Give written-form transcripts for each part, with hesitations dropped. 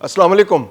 السلام علیکم۔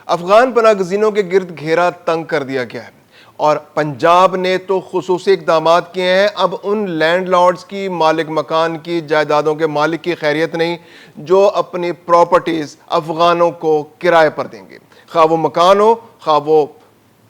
افغان پناہ گزینوں کے گرد گھیرا تنگ کر دیا گیا ہے اور پنجاب نے تو خصوصی اقدامات کیے ہیں۔ اب ان لینڈ لارڈز کی، مالک مکان کی، جائیدادوں کے مالک کی خیریت نہیں جو اپنی پراپرٹیز افغانوں کو کرائے پر دیں گے، خواہ وہ مکان ہو، خواہ وہ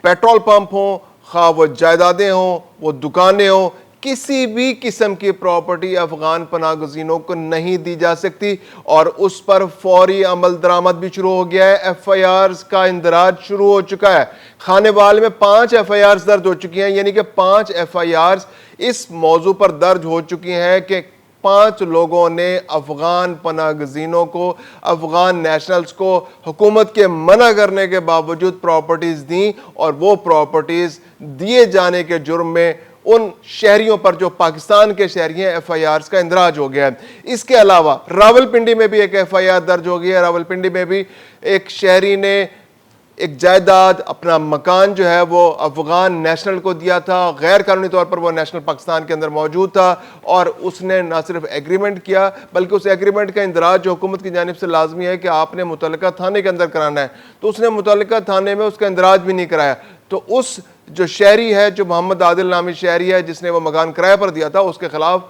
پیٹرول پمپ ہوں، خواہ وہ جائیدادیں ہوں، وہ دکانیں ہوں، کسی بھی قسم کی پراپرٹی افغان پناہ گزینوں کو نہیں دی جا سکتی، اور اس پر فوری عمل درآمد بھی شروع ہو گیا ہے۔ ایف آئی آرز کا اندراج شروع ہو چکا ہے۔ خانے وال میں 5 ایف آئی آرز درج ہو چکی ہیں، یعنی کہ 5 ایف آئی آرز اس موضوع پر درج ہو چکی ہیں کہ 5 لوگوں نے افغان پناہ گزینوں کو، افغان نیشنلز کو حکومت کے منع کرنے کے باوجود پراپرٹیز دیں، اور وہ پراپرٹیز دیے جانے کے جرم میں ان شہریوں پر جو پاکستان کے شہری ہیں ایف آئی آرز کا اندراج ہو گیا ہے۔ اس کے علاوہ راولپنڈی میں بھی ایک ایف آئی آر درج ہو گیا ہے۔ راولپنڈی میں بھی ایک شہری نے ایک جائیداد، اپنا مکان جو ہے وہ افغان نیشنل کو دیا تھا، غیر قانونی طور پر وہ نیشنل پاکستان کے اندر موجود تھا، اور اس نے نہ صرف ایگریمنٹ کیا بلکہ اس ایگریمنٹ کا اندراج جو حکومت کی جانب سے لازمی ہے کہ آپ نے متعلقہ تھانے کے اندر کرانا ہے، تو اس نے متعلقہ تھانے میں اس کا اندراج بھی نہیں کرایا۔ تو اس جو شہری ہے، جو محمد عادل نامی شہری ہے جس نے وہ مکان کرائے پر دیا تھا، اس کے خلاف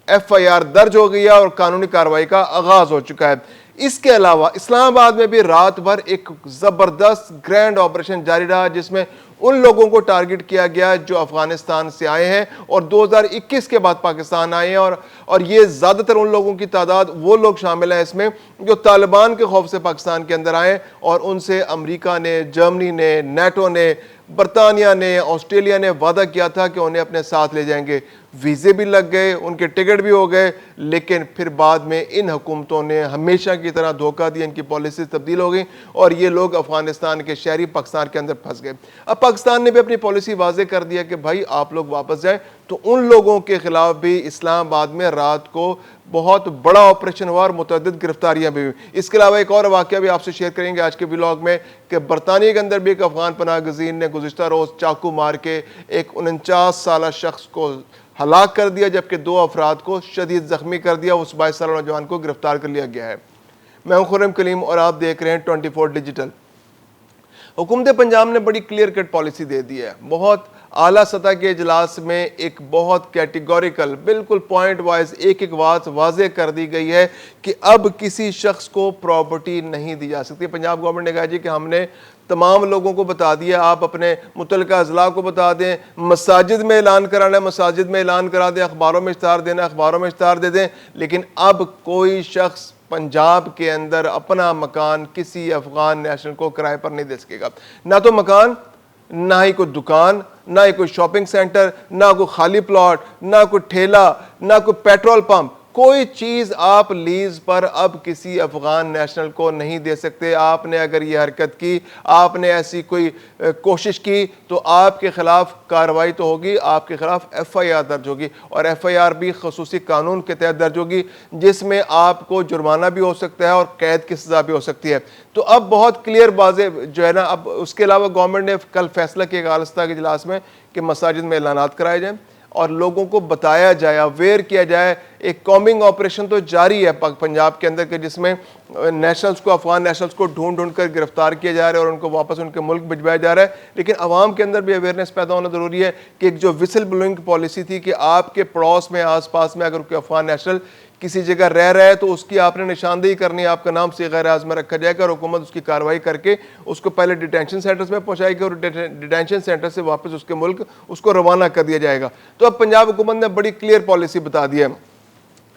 ایف آئی آر درج ہو گئی ہے اور قانونی کارروائی کا آغاز ہو چکا ہے۔ اس کے علاوہ اسلام آباد میں بھی رات بھر ایک زبردست گرینڈ آپریشن جاری رہا، جس میں ان لوگوں کو ٹارگٹ کیا گیا جو افغانستان سے آئے ہیں اور 2021 کے بعد پاکستان آئے ہیں، اور یہ زیادہ تر ان لوگوں کی تعداد وہ لوگ شامل ہیں اس میں جو طالبان کے خوف سے پاکستان کے اندر آئے، اور ان سے امریکہ نے، جرمنی نے، نیٹو نے، برطانیہ نے، آسٹریلیا نے وعدہ کیا تھا کہ انہیں اپنے ساتھ لے جائیں گے۔ ویزے بھی لگ گئے، ان کے ٹکٹ بھی ہو گئے، لیکن پھر بعد میں ان حکومتوں نے ہمیشہ کی طرح دھوکہ دیا، ان کی پالیسیز تبدیل ہو گئی اور یہ لوگ افغانستان کے شہری پاکستان کے اندر پھنس گئے۔ اب پاکستان نے بھی اپنی پالیسی واضح کر دیا کہ بھائی آپ لوگ واپس جائیں، تو ان لوگوں کے خلاف بھی اسلام آباد میں رات کو بہت بڑا آپریشن ہوا اور متعدد گرفتاریاں بھی ہوئی۔ اس کے علاوہ ایک اور واقعہ بھی آپ سے شیئر کریں گے آج کے ولاگ میں کہ برطانیہ کے اندر بھی ایک افغان پناہ گزین نے گزشتہ روز چاقو مار کے ایک 49 سالہ شخص کو ہلاک کر دیا، جبکہ 2 افراد کو شدید زخمی کر دیا۔ اس 22 سالہ نوجوان کو گرفتار کر لیا گیا ہے۔ میں ہوں خرم کلیم اور آپ دیکھ رہے ہیں 24 ڈیجیٹل۔ حکومت پنجاب نے بڑی کلیئر کٹ پالیسی دے دی ہے۔ بہت اعلیٰ سطح کے اجلاس میں ایک بہت کیٹیگوریکل، بالکل پوائنٹ وائز ایک بات واضح کر دی گئی ہے کہ اب کسی شخص کو پراپرٹی نہیں دی جا سکتی۔ پنجاب گورنمنٹ نے کہا جی کہ ہم نے تمام لوگوں کو بتا دیا، آپ اپنے متعلقہ اضلاع کو بتا دیں، مساجد میں اعلان کرانا ہے مساجد میں اعلان کرا دیں، اخباروں میں اشتہار دینا ہے اخباروں میں اشتہار دے دیں، لیکن اب کوئی شخص پنجاب کے اندر اپنا مکان کسی افغان نیشنل کو کرائے پر نہیں دے سکے گا۔ نہ تو مکان، نہ ہی کوئی دکان، نہ ہی کوئی شاپنگ سینٹر، نہ کوئی خالی پلاٹ، نہ کوئی ٹھیلا، نہ کوئی پیٹرول پمپ، کوئی چیز آپ لیز پر اب کسی افغان نیشنل کو نہیں دے سکتے۔ آپ نے اگر یہ حرکت کی، آپ نے ایسی کوئی کوشش کی، تو آپ کے خلاف کارروائی تو ہوگی، آپ کے خلاف ایف آئی آر درج ہوگی، اور ایف آئی آر بھی خصوصی قانون کے تحت درج ہوگی جس میں آپ کو جرمانہ بھی ہو سکتا ہے اور قید کی سزا بھی ہو سکتی ہے۔ تو اب بہت کلیئر واضح جو ہے نا، اب اس کے علاوہ گورنمنٹ نے کل فیصلہ کیا اعلیٰ سطح کے اجلاس میں کہ مساجد میں اعلانات کرائے جائیں اور لوگوں کو بتایا جائے، اویئر کیا جائے۔ ایک کامنگ آپریشن تو جاری ہے پنجاب کے اندر کہ جس میں نیشنلز کو، افغان نیشنلز کو ڈھونڈ کر گرفتار کیا جا رہا ہے اور ان کو واپس ان کے ملک بھجوایا جا رہا ہے، لیکن عوام کے اندر بھی اویئرنیس پیدا ہونا ضروری ہے کہ ایک جو وسل بلوئنگ پالیسی تھی کہ آپ کے پڑوس میں، آس پاس میں اگر کوئی افغان نیشنل کسی جگہ رہ رہا ہے تو اس کی آپ نے نشاندہی کرنی ہے، آپ کا نام صیغہ راز میں رکھا جائے گا اور حکومت اس کی کارروائی کر کے اس کو پہلے ڈیٹینشن سینٹرز میں پہنچائے گی اور ڈیٹینشن سینٹر سے واپس اس کے ملک اس کو روانہ کر دیا جائے گا۔ تو اب پنجاب حکومت نے بڑی کلیئر پالیسی بتا دی ہے۔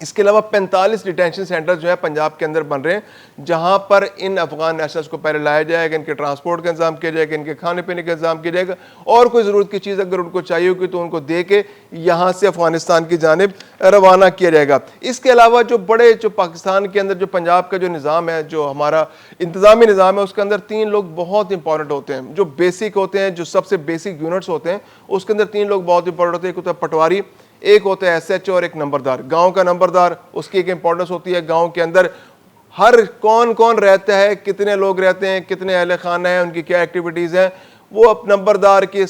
اس کے علاوہ 45 ڈیٹینشن سینٹر جو ہے پنجاب کے اندر بن رہے ہیں جہاں پر ان افغان نیشنلز کو پہلے لایا جائے گا، ان کے ٹرانسپورٹ کا انتظام کیا جائے گا، ان کے کھانے پینے کا انتظام کیا جائے گا، اور کوئی ضرورت کی چیز اگر ان کو چاہیے ہوگی تو ان کو دے کے یہاں سے افغانستان کی جانب روانہ کیا جائے گا۔ اس کے علاوہ جو پاکستان کے اندر جو پنجاب کا جو نظام ہے، جو ہمارا انتظامی نظام ہے، اس کے اندر 3 لوگ بہت امپورٹنٹ ہوتے ہیں، جو بیسک ہوتے ہیں، جو سب سے بیسک یونٹس ہوتے ہیں، اس کے اندر 3 لوگ بہت امپورٹنٹ ہوتے ہیں۔ ایک ہوتا ہے پٹواری، ایک ہوتا ہے ایس ایچ او اور ایک نمبردار۔ گاؤں کا نمبردار، اس کی ایک امپورٹنس ہوتی ہے، گاؤں کے اندر ہر کون رہتا ہے، کتنے لوگ رہتے ہیں، کتنے اہل خانہ ہیں، ان کی کیا ایکٹیویٹیز ہیں، وہ نمبردار کی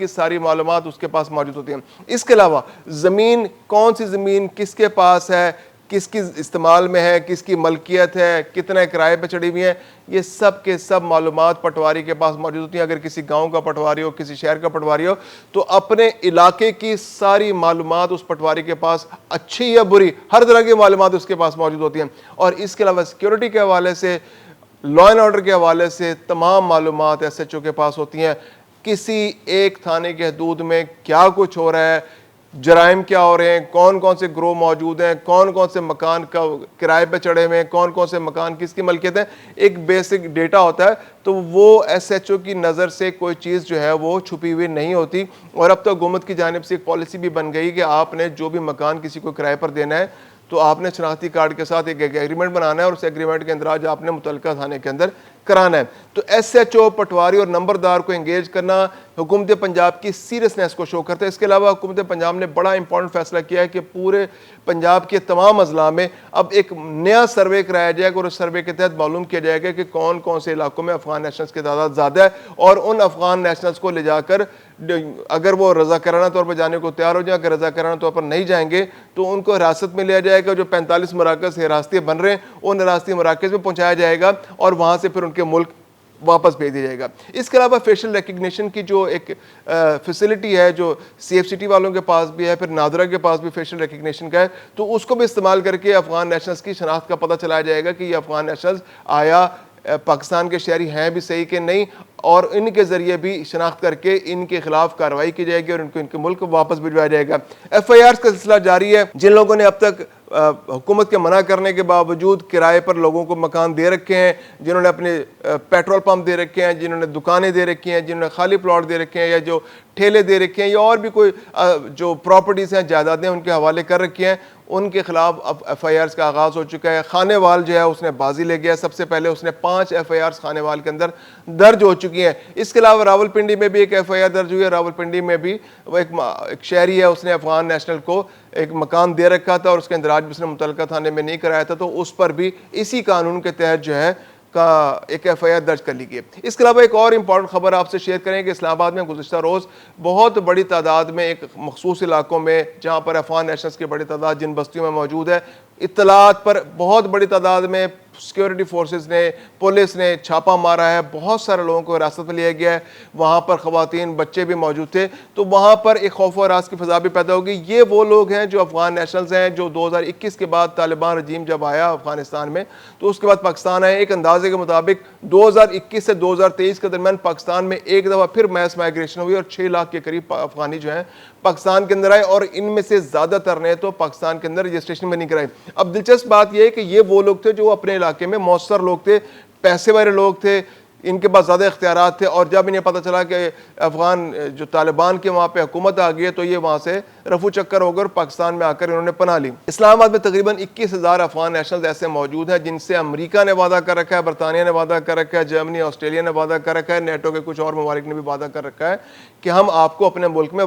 ساری معلومات اس کے پاس موجود ہوتی ہیں۔ اس کے علاوہ زمین، کون سی زمین کس کے پاس ہے، کس کی استعمال میں ہے, کس کی ملکیت ہے, کتنے کرائے پہ چڑھی ہوئی ہیں, یہ سب کے سب معلومات پٹواری کے پاس موجود ہوتی ہیں. اگر کسی گاؤں کا پٹواری ہو, کسی شہر کا پٹواری ہو, تو اپنے علاقے کی ساری معلومات اس پٹواری کے پاس, اچھی یا بری, ہر طرح کی معلومات اس کے پاس موجود ہوتی ہیں. اور اس کے علاوہ سیکیورٹی کے حوالے سے, لا اینڈ آرڈر کے حوالے سے تمام معلومات ایس ایچ او کے پاس ہوتی ہیں. کسی ایک تھانے کے حدود میں کیا کچھ ہو رہا ہے, جرائم کیا ہو رہے ہیں, کون کون سے گروہ موجود ہیں, کون کون سے مکان کا کرائے پہ چڑھے ہوئے ہیں, کون کون سے مکان کس کی ملکیت ہے, ایک بیسک ڈیٹا ہوتا ہے. تو وہ ایس ایچ او کی نظر سے کوئی چیز جو ہے وہ چھپی ہوئی نہیں ہوتی. اور اب تو حکومت کی جانب سے ایک پالیسی بھی بن گئی کہ آپ نے جو بھی مکان کسی کو کرائے پر دینا ہے تو آپ نے شناختی کارڈ کے ساتھ ایک ایگریمنٹ بنانا ہے, اور اس ایگریمنٹ کے اندراج آپ نے متعلقہ تھانے کے اندر کرانا ہے. تو ایس ایچ او, پٹواری اور نمبردار کو انگیج کرنا حکومت پنجاب کی سیریسنس کو شو کرتا ہے. اس کے علاوہ حکومت پنجاب نے بڑا امپورٹنٹ فیصلہ کیا ہے کہ پورے پنجاب کے تمام اضلاع میں اب ایک نیا سروے کرایا جائے گا, اور اس سروے کے تحت معلوم کیا جائے گا کہ کون کون سے علاقوں میں افغان نیشنلز کی تعداد زیادہ ہے, اور ان افغان نیشنلز کو لے جا کر اگر وہ رضاکارانہ طور پر جانے کو تیار ہو جائیں, اگر رضاکارانہ طور پر نہیں جائیں گے تو ان کو حراست میں لیا جائے گا. جو 45 مراکز حراستی بن رہے ہیں ان حراستی مراکز میں پہنچایا جائے گا, اور وہاں سے پھر ان کے ملک واپس بھیج دیا جائے گا. اس کے علاوہ فیشل ریکگنیشن کی جو ایک فیسلٹی ہے, جو سی ایف سی ٹی والوں کے پاس بھی ہے, پھر نادرا کے پاس بھی فیشل ریکگنیشن کا ہے, تو اس کو بھی استعمال کر کے افغان نیشنلز کی شناخت کا پتہ چلایا جائے گا کہ یہ افغان نیشنلز آیا پاکستان کے شہری ہیں بھی صحیح کہ نہیں, اور ان کے ذریعے بھی شناخت کر کے ان کے خلاف کارروائی کی جائے گی اور ان کو ان کے ملک واپس بھجوایا جائے گا. ایف آئی آرز کا سلسلہ جاری ہے. جن لوگوں نے اب تک حکومت کے منع کرنے کے باوجود کرائے پر لوگوں کو مکان دے رکھے ہیں, جنہوں نے اپنے پیٹرول پمپ دے رکھے ہیں, جنہوں نے دکانیں دے رکھی ہیں, جنہوں نے خالی پلاٹ دے رکھے ہیں, یا جو ٹھیلے دے رکھے ہیں, یا اور بھی کوئی جو پراپرٹیز ہیں, جائیدادیں ان کے حوالے کر رکھی ہیں, ان کے خلاف اب ایف آئی آرز کا آغاز ہو چکا ہے. خانے وال جو ہے اس نے بازی لے گیا, سب سے پہلے اس نے 5 ایف آئی آرز خانے وال کے اندر درج ہو چکی ہیں. اس کے علاوہ راولپنڈی میں بھی ایک ایف آئی آر درج ہوئی ہے. راولپنڈی میں بھی وہ ایک شہری ہے, اس نے افغان نیشنل کو ایک مکان دے رکھا تھا اور اس کے اندراج بھی اس نے متعلقہ تھانے میں نہیں کرایا تھا, تو اس پر بھی اسی قانون کے تحت جو ہے کا ایک ایف آئی آر درج کر لی گئی. اس کے علاوہ ایک اور امپورٹنٹ خبر آپ سے شیئر کریں کہ اسلام آباد میں گزشتہ روز بہت بڑی تعداد میں ایک مخصوص علاقوں میں جہاں پر افغان نیشنلز کی بڑی تعداد جن بستیوں میں موجود ہے, اطلاعات پر بہت بڑی تعداد میں سیکیورٹی فورسز نے, پولیس نے چھاپا مارا ہے. بہت سارے لوگوں کو حراست میں لیا گیا ہے. وہاں پر خواتین, بچے بھی موجود تھے, تو وہاں پر ایک خوف و ہراس کی فضا بھی پیدا ہوگی. یہ وہ لوگ ہیں جو افغان نیشنلز ہیں جو 2021 کے بعد طالبان رجیم جب آیا افغانستان میں تو اس کے بعد پاکستان آئے. ایک اندازے کے مطابق 2021 سے 2023 کے درمیان پاکستان میں ایک دفعہ پھر میس مائگریشن ہوئی اور 6 لاکھ کے قریب افغانی جو ہیں پاکستان کے اندر آئے, اور ان میں سے زیادہ تر نے تو پاکستان کے اندر رجسٹریشن میں نہیں کرائی. اب دلچسپ بات یہ ہے کہ یہ وہ لوگ تھے جو اپنے علاقے میں مؤثر لوگ تھے, پیسے والے لوگ تھے, ان کے پاس زیادہ اختیارات تھے, اور جب انہیں پتہ چلا کہ افغان جو طالبان کے وہاں پہ حکومت آ گئی ہے تو یہ وہاں سے رفو چکر ہو کر پاکستان میں آ کر انہوں نے پناہ لی. اسلام آباد میں تقریباً 21,000 افغان نیشنلز ایسے موجود ہیں جن سے امریکہ نے وعدہ کر رکھا ہے, برطانیہ نے وعدہ کر رکھا ہے, جرمنی, آسٹریلیا نے وعدہ کر رکھا ہے, نیٹو کے کچھ اور ممالک نے بھی وعدہ کر رکھا ہے کہ ہم آپ کو اپنے ملک میں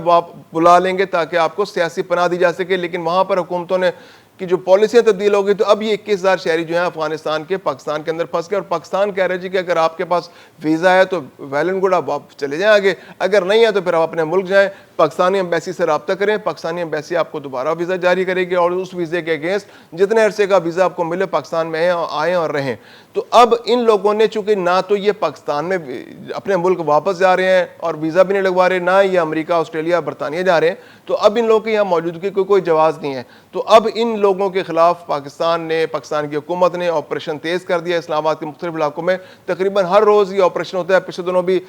بلا لیں گے تاکہ آپ کو سیاسی پناہ دی جا سکے. لیکن وہاں پر حکومتوں نے کی جو پالیسیاں تبدیل ہو گئی, تو اب یہ 21,000 شہری جو ہیں افغانستان کے پاکستان کے اندر پھنس گئے, اور پاکستان کہہ رہے جی کہ اگر آپ کے پاس ویزا ہے تو ویل اینڈ گڈ, آپ چلے جائیں آگے, اگر نہیں ہے تو پھر آپ اپنے ملک جائیں, پاکستانی ایمبیسی سے رابطہ کریں, پاکستانی ایمبیسی آپ کو دوبارہ ویزا جاری کرے گی, اور اس ویزے کے اگینسٹ جتنے عرصے کا ویزا آپ کو ملے پاکستان میں آئیں اور رہیں. تو اب ان لوگوں نے چونکہ نہ تو یہ پاکستان میں اپنے ملک واپس جا رہے ہیں اور ویزا بھی نہیں لگوا رہے, نہ یہ امریکہ, آسٹریلیا, برطانیہ جا رہے ہیں, تو اب ان لوگوں کی یہاں موجودگی کو کوئی جواز نہیں ہے. تو اب ان لوگوں کے خلاف پاکستان کی حکومت نے آپریشن تیز کر دیا. اسلام آباد کے مختلف علاقوں میں تقریباً ہر روز یہ آپریشن ہوتا ہے. پچھلے دنوں بھی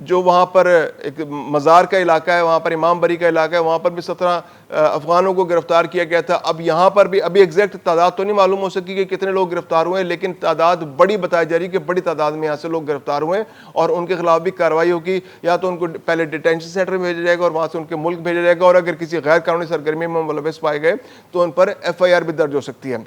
جو وہاں پر ایک مزار کا علاقہ ہے, وہاں پر امام بری کا علاقہ ہے, وہاں پر بھی 17 افغانوں کو گرفتار کیا گیا تھا. اب یہاں پر بھی ابھی ایگزیکٹ تعداد تو نہیں معلوم ہو سکی کہ کتنے لوگ گرفتار ہوئے ہیں, لیکن تعداد بڑی بتائی جا رہی کہ بڑی تعداد میں یہاں سے لوگ گرفتار ہوئے ہیں, اور ان کے خلاف بھی کارروائی ہوگی. یا تو ان کو پہلے ڈیٹینشن سینٹر میں بھیجا جائے گا اور وہاں سے ان کے ملک بھیجا جائے گا, اور اگر کسی غیر قانونی سرگرمی میں ملوث پائے گئے تو ان پر ایف آئی آر بھی درج ہو سکتی ہے.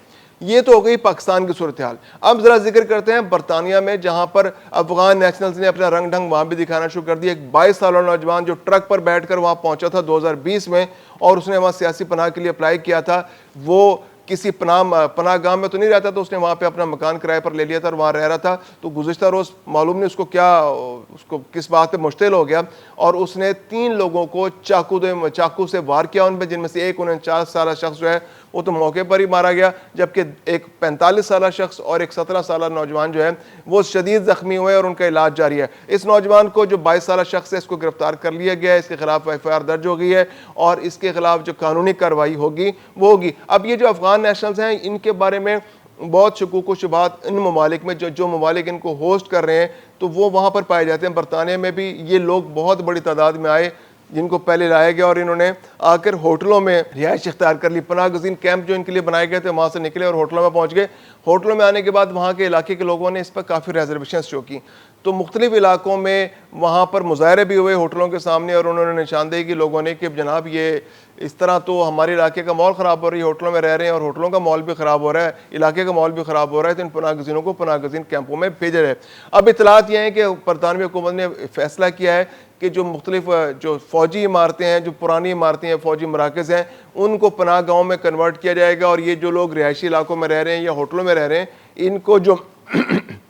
یہ تو ہو گئی پاکستان کی صورتحال. اب ذرا ذکر کرتے ہیں برطانیہ میں, جہاں پر افغان نیشنلز نے اپنا رنگ ڈھنگ وہاں بھی دکھانا شروع کر دیا. ایک 22 سالہ نوجوان جو ٹرک پر بیٹھ کر وہاں پہنچا تھا 2020 میں, اور اس نے وہاں سیاسی پناہ کے لیے اپلائی کیا تھا. وہ کسی پناہ گاہ میں تو نہیں رہتا, تو اس نے وہاں پہ اپنا مکان کرائے پر لے لیا تھا اور وہاں رہ رہا تھا. تو گزشتہ روز معلوم نہیں اس کو کس بات پہ مشتعل ہو گیا, اور اس نے 3 لوگوں کو چاقو سے وار کیا ان پہ, جن میں سے ایک 49 سالہ شخص جو ہے وہ تو موقع پر ہی مارا گیا، جبکہ ایک 45 سالہ شخص اور ایک 17 سالہ نوجوان جو ہے وہ شدید زخمی ہوئے اور ان کا علاج جاری ہے۔ اس نوجوان کو جو 22 سالہ شخص ہے اس کو گرفتار کر لیا گیا ہے، اس کے خلاف FIR درج ہو گئی ہے اور اس کے خلاف جو قانونی کارروائی ہوگی وہ ہوگی۔ اب یہ جو افغان نیشنلز ہیں ان کے بارے میں بہت شکوک و شبہات ان ممالک میں جو ممالک ان کو ہوسٹ کر رہے ہیں تو وہ وہاں پر پائے جاتے ہیں۔ برطانیہ میں بھی یہ لوگ بہت بڑی تعداد میں آئے جن کو پہلے لایا گیا اور انہوں نے آ کر ہوٹلوں میں رہائش اختیار کر لی۔ پناہ گزین کیمپ جو ان کے لیے بنائے گئے تھے وہاں سے نکلے اور ہوٹلوں میں پہنچ گئے۔ ہوٹلوں میں آنے کے بعد وہاں کے علاقے کے لوگوں نے اس پر کافی ریزرویشنز شو کی، تو مختلف علاقوں میں وہاں پر مظاہرے بھی ہوئے ہوٹلوں کے سامنے اور انہوں نے نشاندہی کی لوگوں نے کہ جناب یہ اس طرح تو ہمارے علاقے کا ماحول خراب ہو رہی ہے، ہوٹلوں میں رہ رہے ہیں اور ہوٹلوں کا ماحول بھی خراب ہو رہا ہے، علاقے کا ماحول بھی خراب ہو رہا ہے، تو ان پناہ گزینوں کو پناہ گزین کیمپوں میں بھیجا جائے۔ اب اطلاعات یہ ہیں کہ برطانوی حکومت نے فیصلہ کیا ہے کہ جو مختلف جو فوجی عمارتیں ہیں، جو پرانی عمارتیں ہیں، فوجی مراکز ہیں، ان کو پناہ گاہوں میں کنورٹ کیا جائے گا، اور یہ جو لوگ رہائشی علاقوں میں رہ رہے ہیں یا ہوٹلوں میں رہ رہے ہیں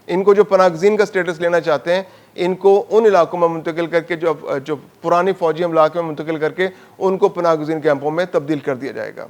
ان کو جو پناہ گزین کا سٹیٹس لینا چاہتے ہیں ان کو ان علاقوں میں منتقل کر کے جو پرانی فوجی املاک میں منتقل کر کے ان کو پناہ گزین کیمپوں میں تبدیل کر دیا جائے گا۔